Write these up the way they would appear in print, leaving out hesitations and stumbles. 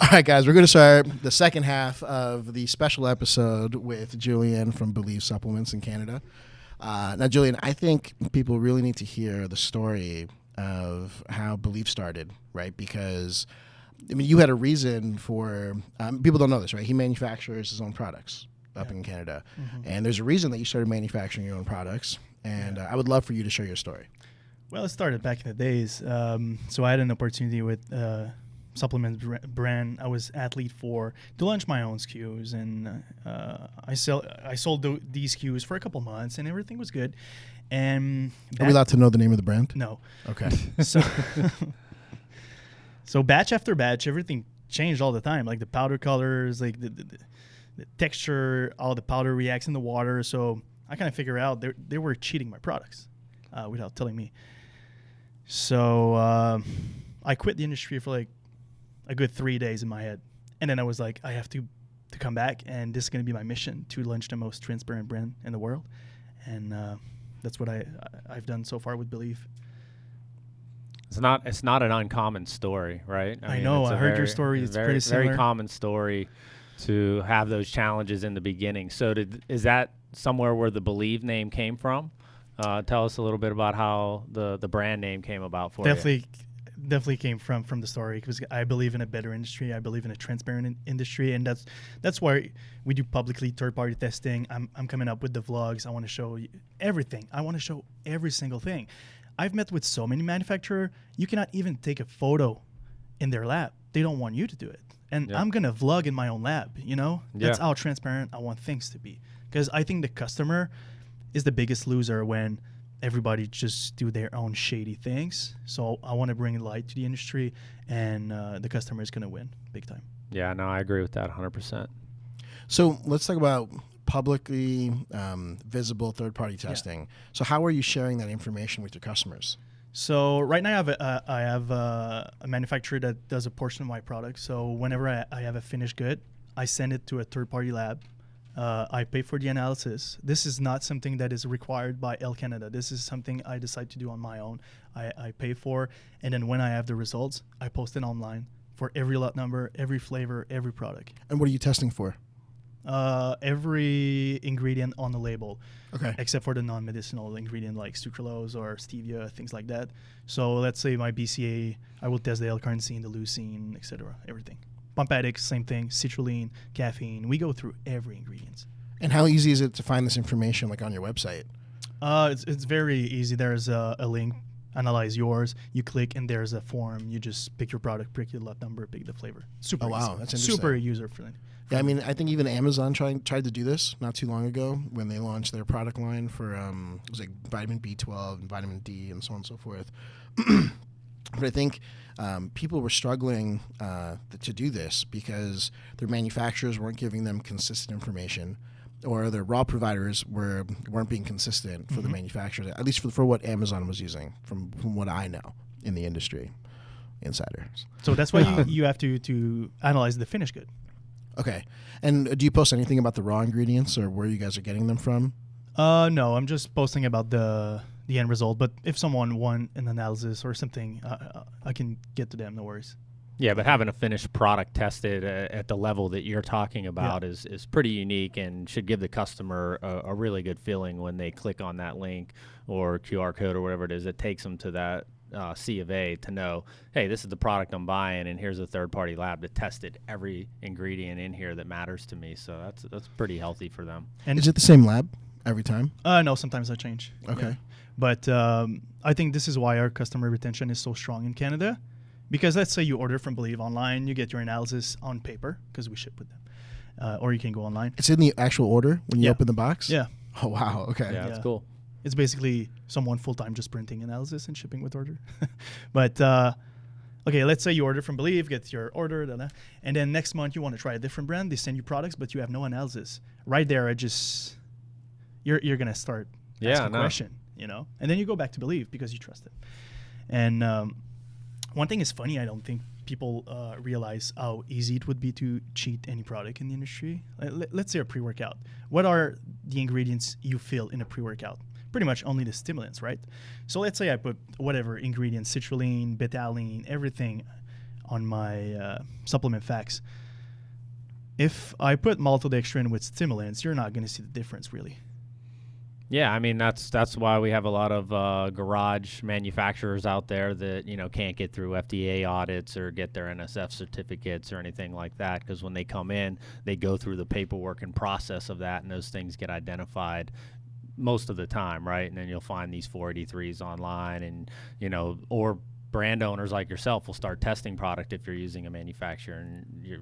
All right, guys, we're going to start the second half of the special episode with Julien from Believe Supplements in Canada. Now, Julien, I think people really need to hear the story of how Believe started, right? Because, I mean, you had a reason for, people don't know this, right? He manufactures his own products up in Canada. Mm-hmm. And there's a reason that you started manufacturing your own products. And I would love for you to share your story. Well, it started back in the days. So I had an opportunity with supplement brand I was athlete for to launch my own SKUs, and I sold these SKUs for a couple months, and everything was good. And are we allowed to know the name of the brand? No. Okay. So batch after batch, everything changed all the time, like the powder colors, like the texture, all the powder reacts in the water. So I kind of figured out they were cheating my products without telling me. So I quit the industry for like a good 3 days in my head. And then I was like, I have to come back, and this is going to be my mission, to launch the most transparent brand in the world. And that's what I've done so far with Believe. It's not an uncommon story, right? I know. I heard your story. It's pretty similar. Very common story to have those challenges in the beginning. So is that somewhere where the Believe name came from? Tell us a little bit about how the brand name came about for you. Definitely came from the story, because I believe in a better industry. I believe in a transparent industry, and that's why we do publicly third-party testing. I'm coming up with the vlogs. I want to show everything. I want to show every single thing. I've met with so many manufacturers, you cannot even take a photo in their lab. They don't want you to do it. And I'm going to vlog in my own lab, you know? That's how transparent I want things to be. Because I think the customer is the biggest loser when everybody just do their own shady things. So I want to bring light to the industry, and the customer is going to win big time. Yeah, no, I agree with that 100%. So let's talk about publicly visible third-party testing. Yeah. So how are you sharing that information with your customers? So right now I have a manufacturer that does a portion of my product. So whenever I have a finished good, I send it to a third-party lab. I pay for the analysis. This is not something that is required by Health Canada. This is something I decide to do on my own. I pay for, and then when I have the results, I post it online for every lot number, every flavor, every product. And what are you testing for? Every ingredient on the label, except for the non-medicinal ingredient like sucralose or stevia, things like that. So let's say my BCA, I will test the L-carnosine, the leucine, etc., everything. Pump addicts, same thing, citrulline, caffeine. We go through every ingredient. And how easy is it to find this information, like on your website? It's very easy. There's a link, analyze yours. You click, and there's a form. You just pick your product, pick your lot number, pick the flavor. Super easy. That's interesting. Super user-friendly. Yeah, I mean, I think even Amazon tried to do this not too long ago when they launched their product line for it was like vitamin B12 and vitamin D and so on and so forth. But I think people were struggling to do this because their manufacturers weren't giving them consistent information, or their raw providers weren't being consistent for the manufacturers, at least for what Amazon was using, from what I know in the industry, insiders. So that's why you have to analyze the finished good. Okay. And do you post anything about the raw ingredients or where you guys are getting them from? No, I'm just posting about the end result. But if someone want an analysis or something, I can get to them, no worries. Yeah, but having a finished product tested at the level that you're talking about is pretty unique, and should give the customer a really good feeling when they click on that link or QR code or whatever it is that takes them to that C of A to know, hey, this is the product I'm buying, and here's a third-party lab that tested every ingredient in here that matters to me. So that's pretty healthy for them. And is it the same lab every time? No, sometimes I change. Okay. Yeah. But I think this is why our customer retention is so strong in Canada. Because let's say you order from Believe online, you get your analysis on paper, because we ship with them. Or you can go online. It's in the actual order when you open the box? Yeah. Oh, wow. Okay. Yeah, that's cool. It's basically someone full-time just printing analysis and shipping with order. But, okay, let's say you order from Believe, get your order, and then next month you want to try a different brand. They send you products, but you have no analysis. Right there, you're going to start asking a question, you know? And then you go back to Believe because you trust it. And one thing is funny, I don't think people realize how easy it would be to cheat any product in the industry. Let's say a pre-workout. What are the ingredients you fill in a pre-workout? Pretty much only the stimulants, right? So let's say I put whatever ingredients, citrulline, betaline, everything on my supplement facts. If I put maltodextrin with stimulants, you're not going to see the difference really. Yeah, I mean that's why we have a lot of garage manufacturers out there that can't get through FDA audits or get their NSF certificates or anything like that, because when they come in, they go through the paperwork and process of that, and those things get identified most of the time, right? And then you'll find these 483s online, and or brand owners like yourself will start testing product if you're using a manufacturer, and you're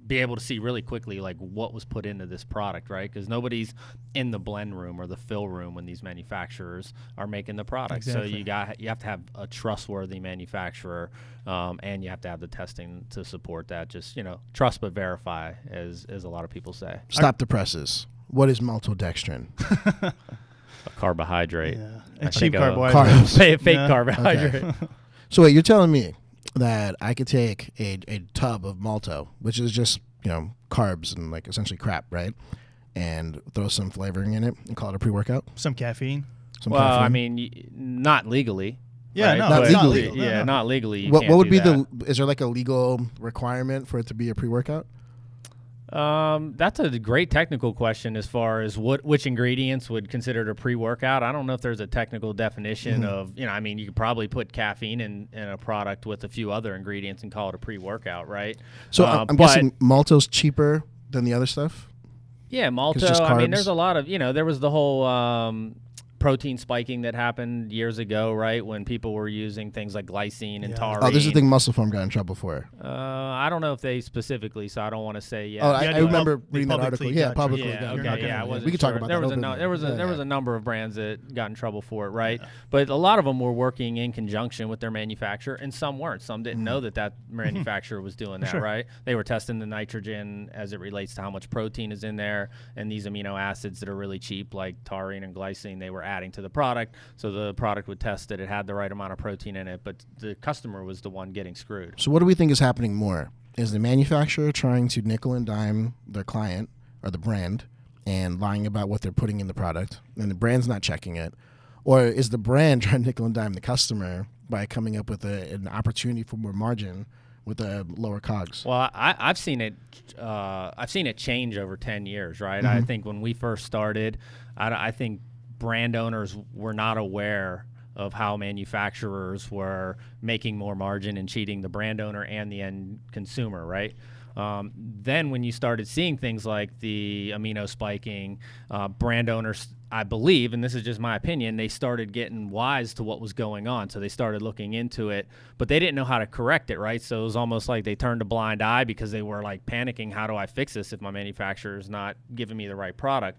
be able to see really quickly like what was put into this product, right? Because nobody's in the blend room or the fill room when these manufacturers are making the product. Exactly. So you have to have a trustworthy manufacturer, and you have to have the testing to support that. Just trust but verify, as a lot of people say. Stop the presses. What is maltodextrin? A carbohydrate. Yeah. I A cheap think carbohydrate. fake Yeah. carbohydrate. Okay. So wait, you're telling me that I could take a tub of malto, which is just carbs and like essentially crap, right? And throw some flavoring in it and call it a pre-workout? Some caffeine. Some caffeine? I mean, not legally. Yeah, right? no, Not it's legally. not legal. Yeah, No. not legally. You What can't would do be that. is there like a legal requirement for it to be a pre-workout? That's a great technical question as far as which ingredients would consider it a pre-workout. I don't know if there's a technical definition of, I mean, you could probably put caffeine in a product with a few other ingredients and call it a pre-workout, right? So I'm guessing malto's cheaper than the other stuff? Yeah, malto. just I mean, carbs. there's a lot of, there was the whole protein spiking that happened years ago, right? When people were using things like glycine and taurine. Oh, this is the thing Muscle Farm got in trouble for. I don't know if they specifically, so I don't want to say yes. Oh, Yeah, I they remember publicly reading that article. Yeah, got publicly. Yeah, got okay, in trouble. yeah, I wasn't We could talk sure. about there that. was a there was a number of brands that got in trouble for it, right? But a lot of them were working in conjunction with their manufacturer, and some weren't. Some didn't know that manufacturer was doing that, Sure. right? They were testing the nitrogen as it relates to how much protein is in there, and these amino acids that are really cheap, like taurine and glycine, they were adding to the product, so the product would test that it had the right amount of protein in it, but the customer was the one getting screwed. So what do we think is happening more? Is the manufacturer trying to nickel and dime their client or the brand and lying about what they're putting in the product, and the brand's not checking it? Or is the brand trying to nickel and dime the customer by coming up with an opportunity for more margin with a lower COGS? Well, I've seen it. I've seen it change over 10 years, right? I think when we first started, I think brand owners were not aware of how manufacturers were making more margin and cheating the brand owner and the end consumer, right? Then when you started seeing things like the amino spiking, brand owners, I believe, and this is just my opinion, they started getting wise to what was going on. So they started looking into it, but they didn't know how to correct it, right? So it was almost like they turned a blind eye because they were like panicking, how do I fix this if my manufacturer is not giving me the right product?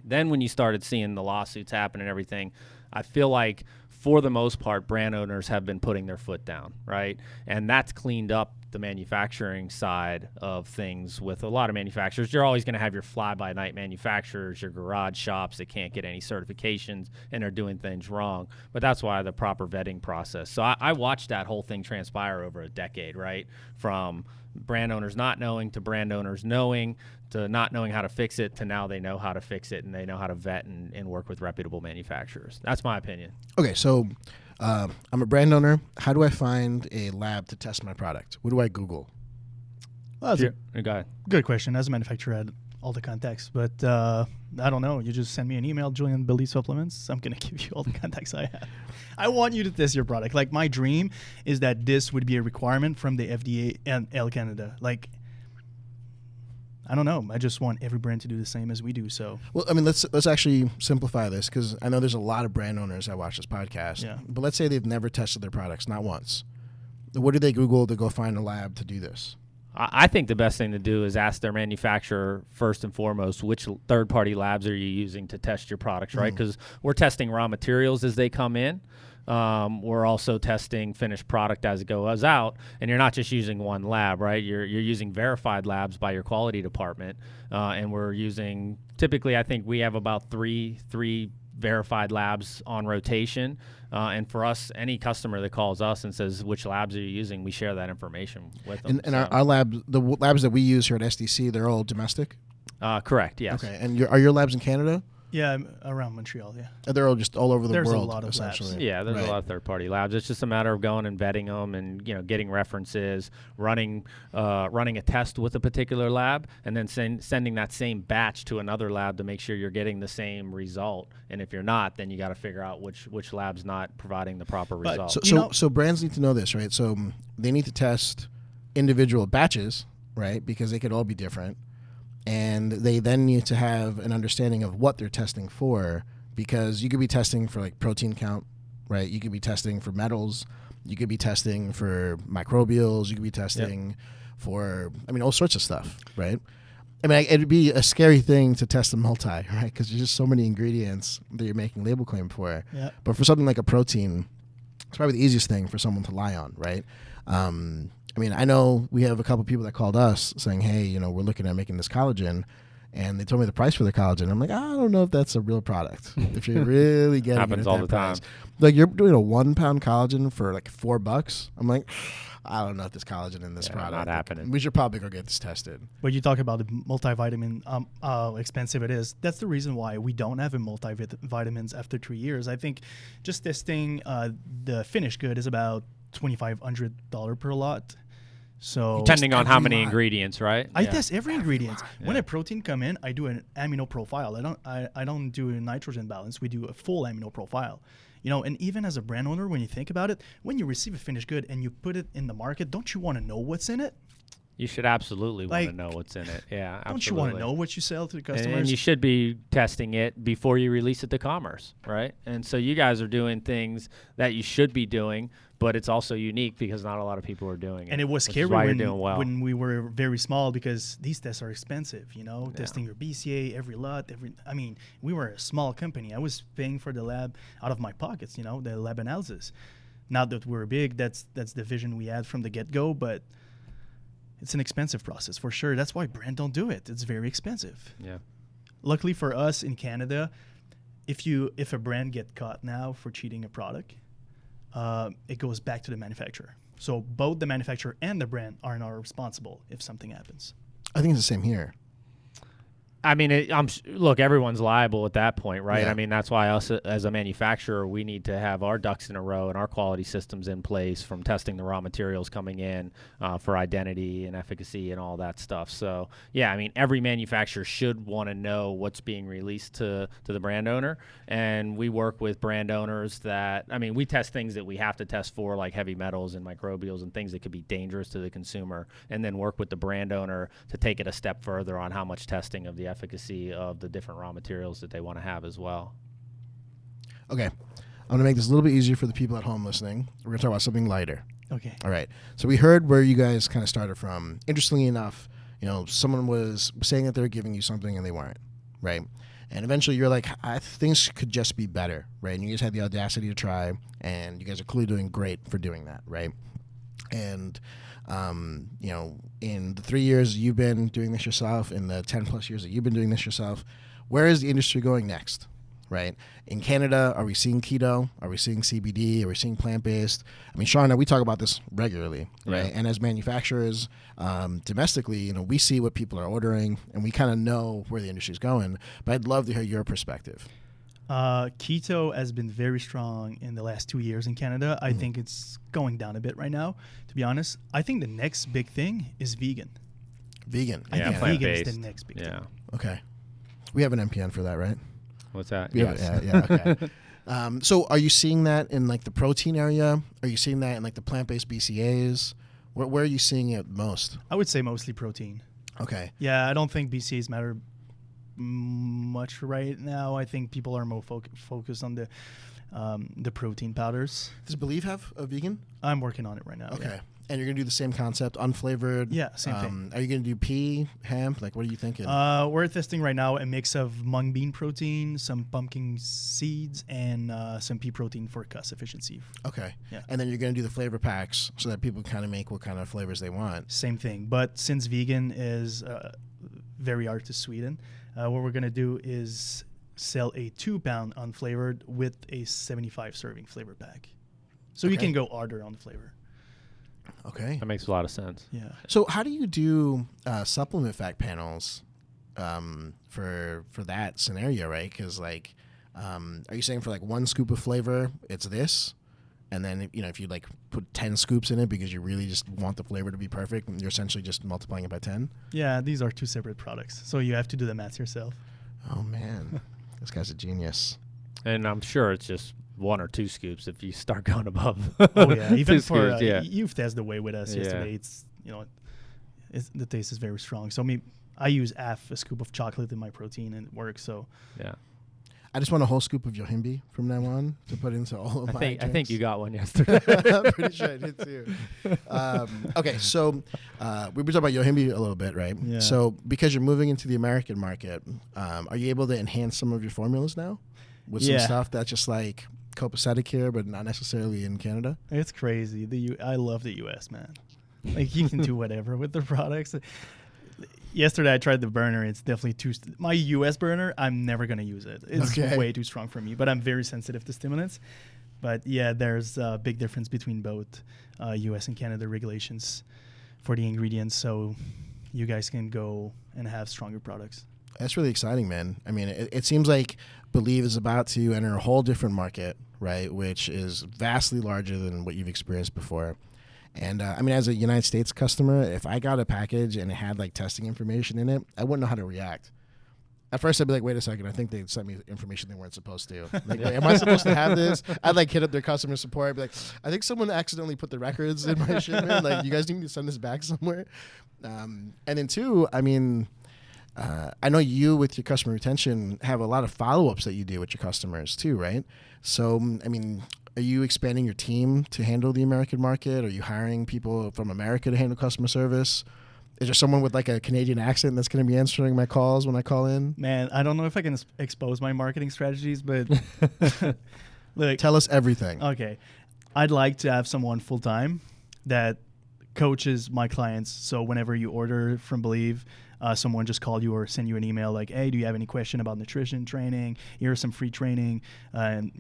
Then when you started seeing the lawsuits happen and everything, I feel like for the most part, brand owners have been putting their foot down, right? And that's cleaned up the manufacturing side of things with a lot of manufacturers. You're always going to have your fly-by-night manufacturers, your garage shops that can't get any certifications and are doing things wrong. But that's why the proper vetting process. So I watched that whole thing transpire over a decade, right? From brand owners not knowing to brand owners knowing to not knowing how to fix it to now they know how to fix it and they know how to vet and work with reputable manufacturers. That's my opinion. Okay, so I'm a brand owner. How do I find a lab to test my product? What do I Google? Well, that's a Go ahead. good question. As a manufacturer, I had all the contacts, but I don't know. You just send me an email, Julien Build Supplements. I'm going to give you all the contacts I have. I want you to test your product. Like, my dream is that this would be a requirement from the FDA and Health Canada. Like, I don't know. I just want every brand to do the same as we do. So, Well, I mean, let's actually simplify this, because I know there's a lot of brand owners that watch this podcast. Yeah. But let's say they've never tested their products, not once. What do they Google to go find a lab to do this? I think the best thing to do is ask their manufacturer first and foremost, which third-party labs are you using to test your products, right? Because we're testing raw materials as they come in. We're also testing finished product as it goes out, and you're not just using one lab, right? You're using verified labs by your quality department, and we're using, typically I think we have about three verified labs on rotation, and for us, any customer that calls us and says which labs are you using, we share that information with them. And our labs, the labs that we use here at SDC, they're all domestic? Correct, yes. Okay, and are your labs in Canada? Yeah, around Montreal, yeah. They're all just all over the There's a world, lot of labs. essentially. Yeah, there's Right. a lot of third-party labs. It's just a matter of going and vetting them, and getting references, running a test with a particular lab, and then sending that same batch to another lab to make sure you're getting the same result. And if you're not, then you got to figure out which lab's not providing the proper But result. So brands need to know this, right? So they need to test individual batches, right? Because they could all be different. And they then need to have an understanding of what they're testing for, because you could be testing for like protein count, right? You could be testing for metals. You could be testing for microbials. You could be testing for, all sorts of stuff, right? It'd be a scary thing to test a multi, right? Because there's just so many ingredients that you're making label claim for. Yeah. But for something like a protein, it's probably the easiest thing for someone to lie on, right? I know we have a couple people that called us saying, hey, we're looking at making this collagen, and they told me the price for the collagen. I'm like, I don't know if that's a real product. If you're really getting Happens it at all that the price. time. Like, you're doing a 1 pound collagen for like $4. I'm like, I don't know if there's collagen in this product. Not happening. We should probably go get this tested. But you talk about the multivitamin, how expensive it is. That's the reason why we don't have a multivitamins after 3 years. I think just testing the finished good is about $2,500 per lot. So Depending on how many lot. ingredients, right? I test every ingredient. When Yeah. a protein come in, I do an amino profile. I don't do a nitrogen balance. We do a full amino profile. And even as a brand owner, when you think about it, when you receive a finished good and you put it in the market, don't you want to know what's in it? You should absolutely want to Like, know what's in it. Yeah, absolutely. Don't you want to know what you sell to the customers? And you should be testing it before you release it to commerce, right? And so you guys are doing things that you should be doing, but it's also unique because not a lot of people are doing it. And it was which is scary why you're doing well. when we were very small, because these tests are expensive, testing your BCA, every lot, we were a small company. I was paying for the lab out of my pockets, the lab analysis. Now that we're big, that's the vision we had from the get-go, but it's an expensive process for sure. That's why brands don't do it. It's very expensive. Yeah. Luckily for us in Canada, if a brand get caught now for cheating a product, it goes back to the manufacturer. So both the manufacturer and the brand are now responsible if something happens. I think it's the same here. Look, everyone's liable at that point, right? Yeah. That's why us as a manufacturer, we need to have our ducks in a row and our quality systems in place, from testing the raw materials coming in for identity and efficacy and all that stuff. So, yeah, every manufacturer should want to know what's being released to the brand owner. And we work with brand owners that, we test things that we have to test for, like heavy metals and microbials and things that could be dangerous to the consumer, and then work with the brand owner to take it a step further on how much testing of the efficacy of the different raw materials that they want to have as well. Okay. I'm going to make this a little bit easier for the people at home listening. We're going to talk about something lighter. Okay. All right. So we heard where you guys kind of started from. Interestingly enough, someone was saying that they were giving you something and they weren't, right? And eventually you're like, things could just be better, right? And you guys had the audacity to try, and you guys are clearly doing great for doing that, right? And, in the 3 years you've been doing this yourself, in the 10 plus years that you've been doing this yourself, where is the industry going next, right? In Canada, are we seeing keto? Are we seeing CBD? Are we seeing plant-based? Sean, we talk about this regularly, right? Yeah. And as manufacturers, domestically, we see what people are ordering, and we kind of know where the industry is going. But I'd love to hear your perspective. Keto has been very strong in the last 2 years in Canada. I think it's going down a bit right now, to be honest. I think the next big thing is vegan. Vegan. I think vegan plant-based. is the next big thing. Okay. We have an MPN for that, right? What's that? Yeah, okay. So are you seeing that in like the protein area? Are you seeing that in like the plant-based BCAAs? Where are you seeing it most? I would say mostly protein. Okay. Yeah, I don't think BCAAs matter much right now. I think people are more focused on the protein powders. Does Believe have a vegan? I'm working on it right now. Okay. Yeah. And you're going to do the same concept, unflavored? Yeah, same thing. Are you going to do pea, hemp? Like, what are you thinking? We're testing right now a mix of mung bean protein, some pumpkin seeds, and some pea protein for cost efficiency. Okay. Yeah. And then you're going to do the flavor packs so that people kind of make what kind of flavors they want. Same thing. But since vegan is very hard to sweeten, what we're going to do is sell a 2-pound unflavored with a 75 serving flavor pack. So you can go harder on the flavor. Okay. That makes a lot of sense. Yeah. So how do you do supplement fact panels for that scenario, right? Because like, are you saying for like 1 scoop of flavor, it's this? And then, if you like put 10 scoops in it because you really just want the flavor to be perfect, you're essentially just multiplying it by 10? Yeah, these are 2 separate products. So you have to do the math yourself. Oh, man. This guy's a genius. And I'm sure it's just 1 or 2 scoops if you start going above. Oh, yeah. Even 2 for, scoops, you've tested the way with us yesterday. It's, the taste is very strong. So I use half a scoop of chocolate in my protein and it works. So yeah. I just want a whole scoop of Yohimbi from now on to put into all of my I think drinks. you got one yesterday. I'm pretty sure I did too. Okay, so we were talking about Yohimbi a little bit, right? Yeah. So because you're moving into the American market, are you able to enhance some of your formulas now with some stuff that's just like copacetic here, but not necessarily in Canada? It's crazy. I love the U.S., man. Like you can do whatever with the products. Yesterday I tried the burner. It's definitely my US burner, I'm never going to use it. It's way too strong for me, but I'm very sensitive to stimulants. But yeah, there's a big difference between both US and Canada regulations for the ingredients. So you guys can go and have stronger products. That's really exciting, man. I mean, it seems like Believe is about to enter a whole different market, right? Which is vastly larger than what you've experienced before. And I mean, as a United States customer, if I got a package and it had like testing information in it, I wouldn't know how to react. At first, I'd be like, wait a second, I think they sent me information they weren't supposed to. Like, am I supposed to have this? I'd like hit up their customer support. I'd be like, I think someone accidentally put the records in my shipment. Like, you guys need to send this back somewhere. And then 2, I mean, I know you with your customer retention have a lot of follow-ups that you do with your customers too, right? So, I mean, are you expanding your team to handle the American market? Are you hiring people from America to handle customer service? Is there someone with like a Canadian accent that's going to be answering my calls when I call in? Man, I don't know if I can expose my marketing strategies, but look, tell us everything. Okay. I'd like to have someone full-time that coaches my clients. So whenever you order from Believe, someone just call you or send you an email like, hey, do you have any question about nutrition training? Here's some free training. And,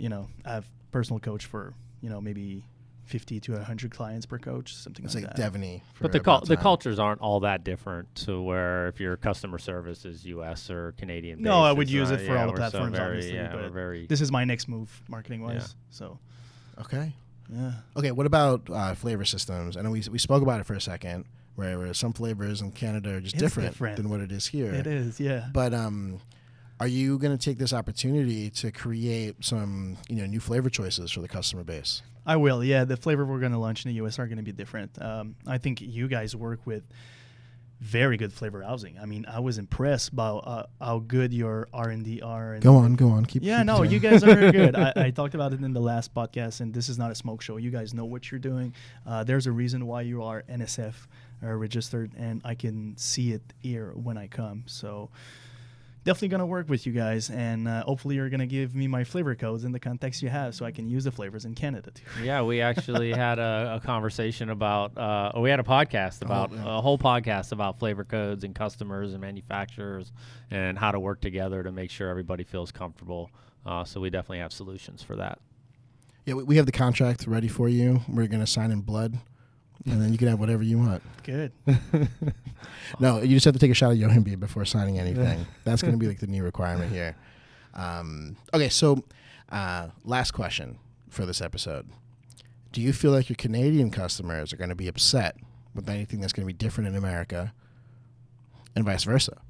I have personal coach for, maybe 50 to 100 clients per coach, something like that. It's like Devaney. But the cultures aren't all that different to where if your customer service is U.S. or Canadian based. No, I would use it for all the platforms, obviously. Yeah, but this is my next move, marketing-wise. Yeah. So. Okay. Yeah. Okay, what about flavor systems? I know we spoke about it for a second, where some flavors in Canada are just different than what it is here. It is, yeah. But are you going to take this opportunity to create some new flavor choices for the customer base? I will, yeah. The flavor we're going to launch in the U.S. are going to be different. I think you guys work with very good flavor housing. I mean, I was impressed by how good your R&D are. And go on. Keep you guys are very good. I talked about it in the last podcast, and this is not a smoke show. You guys know what you're doing. There's a reason why you are NSF registered, and I can see it here when I come. So definitely going to work with you guys, and hopefully you're going to give me my flavor codes in the context you have so I can use the flavors in Canada too. Yeah, we actually had a conversation about, we had a podcast about, a whole podcast about flavor codes and customers and manufacturers and how to work together to make sure everybody feels comfortable. So we definitely have solutions for that. Yeah, we have the contract ready for you. We're going to sign in blood. And then you can have whatever you want. Good. No, you just have to take a shot of Yohimbi before signing anything. That's going to be like the new requirement here. Okay, so last question for this episode. Do you feel like your Canadian customers are going to be upset with anything that's going to be different in America and vice versa?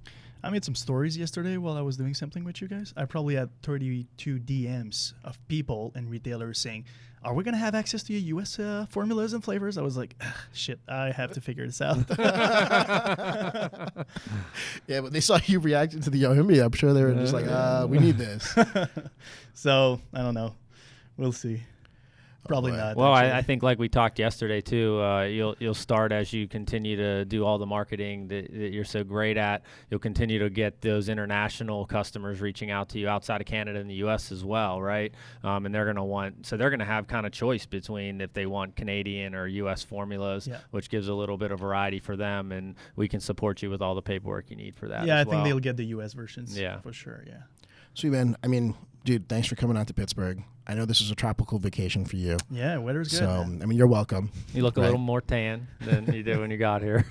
I made some stories yesterday while I was doing something with you guys. I probably had 32 DMs of people and retailers saying, are we going to have access to your U.S. formulas and flavors? I was like, shit, I have to figure this out. Yeah, but they saw you reacting to the Yohimbi. I'm sure they were just like, we need this. So, I don't know. We'll see. Probably not. Well, I think like we talked yesterday too, you'll start as you continue to do all the marketing that you're so great at. You'll continue to get those international customers reaching out to you outside of Canada and the U.S. as well, right? And they're going to have kind of choice between if they want Canadian or U.S. formulas, which gives a little bit of variety for them, and we can support you with all the paperwork you need for that. Yeah, as I well. think they'll get the U.S. versions. Yeah, for sure. Yeah. Sweet, man. I mean, dude, thanks for coming out to Pittsburgh. I know this is a tropical vacation for you. Yeah, weather's good. So, man. I mean, you're welcome. You look a little more tan than you did when you got here.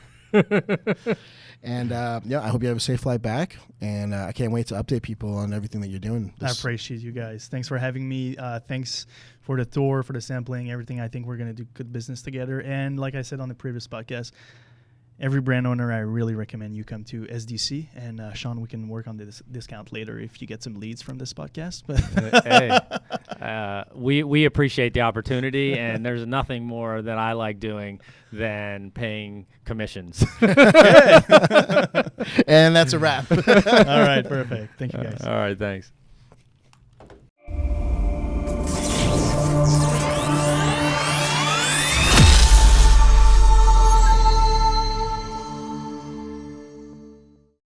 And I hope you have a safe flight back. And I can't wait to update people on everything that you're doing. I appreciate you guys. Thanks for having me. Thanks for the tour, for the sampling, everything. I think we're going to do good business together. And like I said on the previous podcast, every brand owner, I really recommend you come to SDC. And Sean, we can work on this discount later if you get some leads from this podcast. We appreciate the opportunity, and there's nothing more that I like doing than paying commissions. And that's a wrap. All right, perfect. Thank you, guys. All right, thanks.